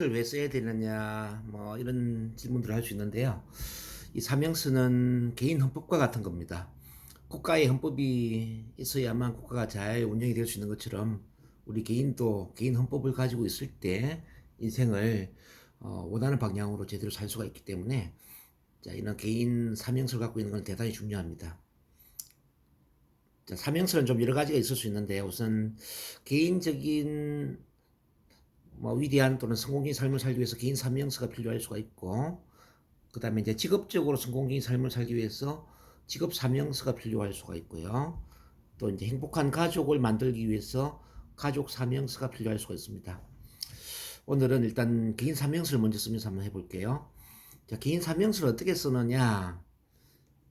왜 써야 되느냐 뭐 이런 질문들을 할 수 있는데요. 이 사명스는 개인 헌법과 같은 겁니다. 국가의 헌법이 있어야만 국가가 잘 운영이 될 수 있는 것처럼 우리 개인도 개인 헌법을 가지고 있을 때 인생을 원하는 방향으로 제대로 살 수가 있기 때문에 자, 이런 개인 사명스를 갖고 있는 건 대단히 중요합니다. 자, 사명스는 좀 여러 가지가 있을 수 있는데 우선 개인적인 뭐 위대한 또는 성공적인 삶을 살기 위해서 개인 사명서가 필요할 수가 있고, 그 다음에 이제 직업적으로 성공적인 삶을 살기 위해서 직업 사명서가 필요할 수가 있고요. 또 이제 행복한 가족을 만들기 위해서 가족 사명서가 필요할 수가 있습니다. 오늘은 일단 개인 사명서를 먼저 쓰면서 한번 해볼게요. 자, 개인 사명서를 어떻게 쓰느냐?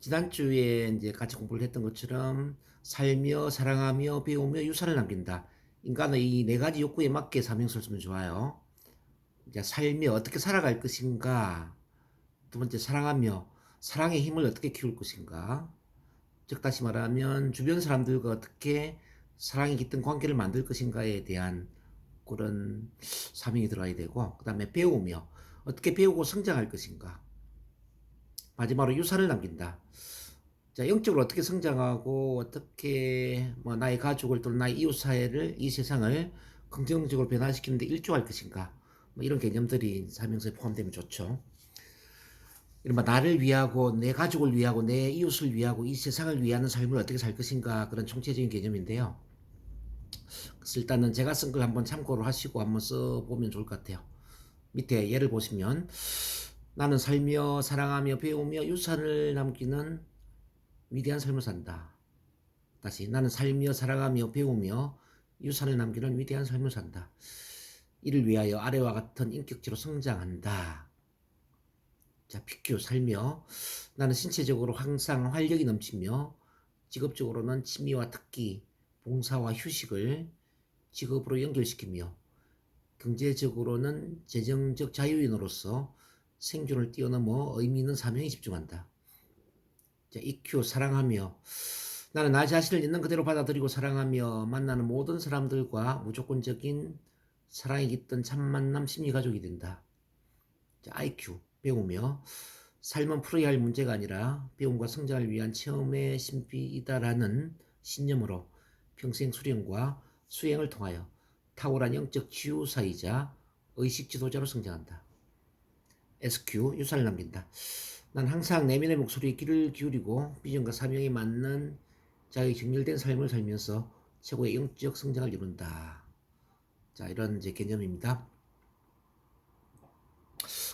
지난주에 이제 같이 공부를 했던 것처럼 살며 사랑하며 배우며 유산을 남긴다. 인간의 이 네 가지 욕구에 맞게 사명서를 쓰면 좋아요. 이제 삶이 어떻게 살아갈 것인가. 두 번째, 사랑하며 사랑의 힘을 어떻게 키울 것인가. 즉 다시 말하면 주변 사람들과 어떻게 사랑이 깃든 관계를 만들 것인가에 대한 그런 사명이 들어가야 되고, 그 다음에 배우며 어떻게 배우고 성장할 것인가. 마지막으로 유산을 남긴다. 자, 영적으로 어떻게 성장하고 어떻게 뭐 나의 가족을 또는 나의 이웃 사회를, 이 세상을 긍정적으로 변화시키는 데 일조할 것인가. 뭐 이런 개념들이 사명서에 포함되면 좋죠. 이른바 나를 위하고 내 가족을 위하고 내 이웃을 위하고 이 세상을 위하는 삶을 어떻게 살 것인가, 그런 총체적인 개념인데요. 그래서 일단은 제가 쓴 걸 한번 참고를 하시고 한번 써보면 좋을 것 같아요. 밑에 예를 보시면 나는 살며 사랑하며 배우며 유산을 남기는 위대한 삶을 산다. 다시 나는 살며 사랑하며 배우며 유산을 남기는 위대한 삶을 산다. 이를 위하여 아래와 같은 인격체로 성장한다. 자, PQ 살며 나는 신체적으로 항상 활력이 넘치며 직업적으로는 취미와 특기, 봉사와 휴식을 직업으로 연결시키며 경제적으로는 재정적 자유인으로서 생존을 뛰어넘어 의미 있는 사명에 집중한다. 자, EQ 사랑하며 나는 나 자신을 있는 그대로 받아들이고 사랑하며 만나는 모든 사람들과 무조건적인 사랑이 깃든 참 만남 심리 가족이 된다. 자, IQ 배우며 삶은 풀어야 할 문제가 아니라 배움과 성장을 위한 체험의 신비이다라는 신념으로 평생 수련과 수행을 통하여 탁월한 영적 치유사이자 의식 지도자로 성장한다. SQ 유산을 남긴다. 난 항상 내면의 목소리에 귀를 기울이고 비전과 사명에 맞는 자기 정렬된 삶을 살면서 최고의 영적 성장을 이룬다. 자, 이런 이제 개념입니다.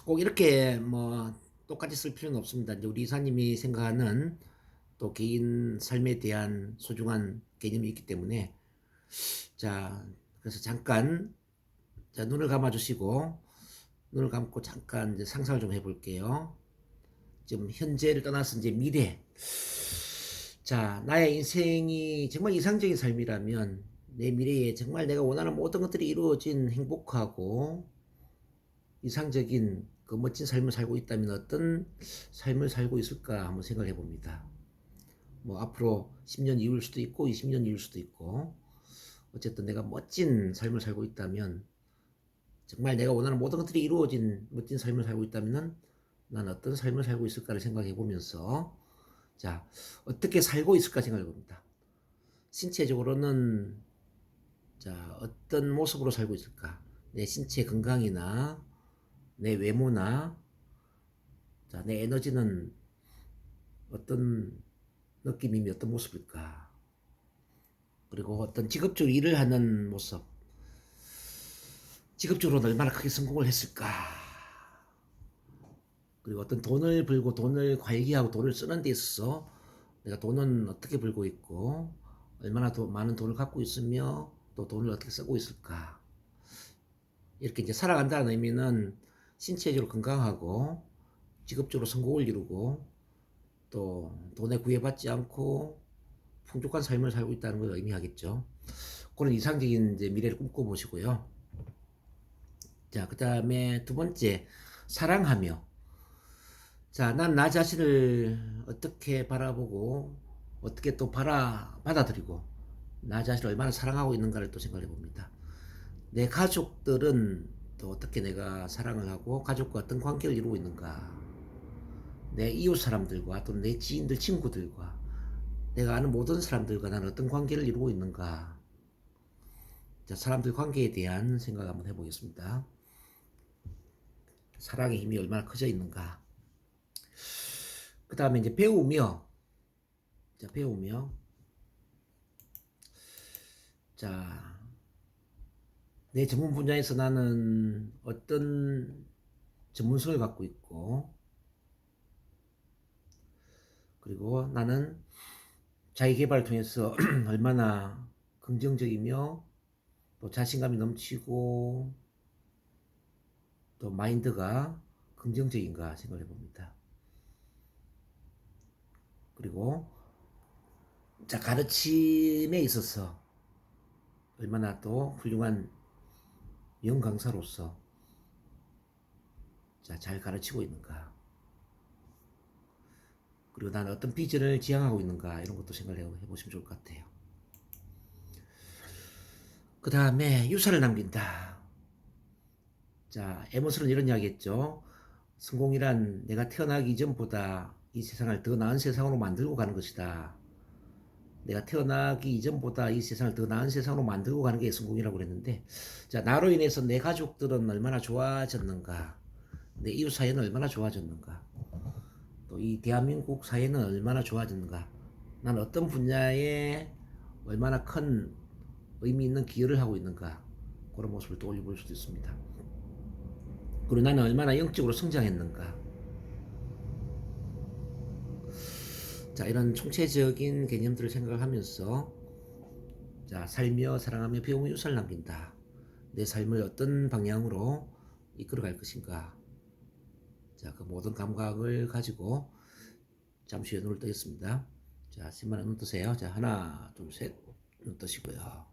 꼭 이렇게 뭐 똑같이 쓸 필요는 없습니다. 이제 우리 이사님이 생각하는 또 개인 삶에 대한 소중한 개념이 있기 때문에, 자, 그래서 잠깐 자, 눈을 감아 주시고 눈을 감고 잠깐 이제 상상을 좀 해볼게요. 지금 현재를 떠나서 이제 미래. 자, 나의 인생이 정말 이상적인 삶이라면 내 미래에 정말 내가 원하는 모든 것들이 이루어진 행복하고 이상적인 그 멋진 삶을 살고 있다면 어떤 삶을 살고 있을까 한번 생각을 해봅니다. 뭐 앞으로 10년 이후일 수도 있고 20년 이후일 수도 있고, 어쨌든 내가 멋진 삶을 살고 있다면, 정말 내가 원하는 모든 것들이 이루어진 멋진 삶을 살고 있다면 난 어떤 삶을 살고 있을까를 생각해 보면서, 자, 어떻게 살고 있을까 생각해 봅니다. 신체적으로는 자, 어떤 모습으로 살고 있을까? 내 신체 건강이나 내 외모나 자, 내 에너지는 어떤 느낌이며 어떤 모습일까? 그리고 어떤 직업적으로 일을 하는 모습, 직업적으로 얼마나 크게 성공을 했을까? 그리고 어떤 돈을 벌고 돈을 관리하고 돈을 쓰는 데 있어서 내가 돈은 어떻게 벌고 있고 얼마나 많은 돈을 갖고 있으며 또 돈을 어떻게 쓰고 있을까? 이렇게 이제 살아간다는 의미는 신체적으로 건강하고 직업적으로 성공을 이루고 또 돈에 구애받지 않고 풍족한 삶을 살고 있다는 걸 의미하겠죠. 그런 이상적인 이제 미래를 꿈꿔보시고요. 자, 그 다음에 두 번째, 사랑하며. 자, 난 나 자신을 어떻게 바라보고 어떻게 또 받아들이고 나 자신을 얼마나 사랑하고 있는가를 또 생각해 봅니다. 내 가족들은 또 어떻게 내가 사랑을 하고 가족과 어떤 관계를 이루고 있는가, 내 이웃 사람들과 또 내 지인들, 친구들과 내가 아는 모든 사람들과 나는 어떤 관계를 이루고 있는가. 자, 사람들 관계에 대한 생각 한번 해보겠습니다. 사랑의 힘이 얼마나 커져 있는가. 그 다음에 이제 배우며, 자, 배우며, 자, 내 전문 분야에서 나는 어떤 전문성을 갖고 있고, 그리고 나는 자기 개발을 통해서 얼마나 긍정적이며 또 자신감이 넘치고 또 마인드가 긍정적인가 생각해 봅니다. 그리고 자, 가르침에 있어서 얼마나 또 훌륭한 명강사로서 자, 잘 가르치고 있는가. 그리고 나는 어떤 비전을 지향하고 있는가, 이런 것도 생각을 해보시면 좋을 것 같아요. 그 다음에 유산을 남긴다. 자, 에머스는 이런 이야기 했죠. 성공이란 내가 태어나기 이전보다 이 세상을 더 나은 세상으로 만들고 가는 것이다. 내가 태어나기 이전보다 이 세상을 더 나은 세상으로 만들고 가는 게 성공이라고 그랬는데, 자, 나로 인해서 내 가족들은 얼마나 좋아졌는가, 내 이웃 사회는 얼마나 좋아졌는가, 또 이 대한민국 사회는 얼마나 좋아졌는가, 난 어떤 분야에 얼마나 큰 의미 있는 기여를 하고 있는가, 그런 모습을 떠올려 볼 수도 있습니다. 그리고 나는 얼마나 영적으로 성장했는가. 자, 이런 총체적인 개념들을 생각하면서 자, 살며 사랑하며 배우며 유산을 남긴다. 내 삶을 어떤 방향으로 이끌어갈 것인가. 자, 그 모든 감각을 가지고 잠시 후에 눈을 뜨겠습니다. 자, 10만 원 눈 뜨세요. 자, 하나, 둘, 셋, 눈 뜨시고요.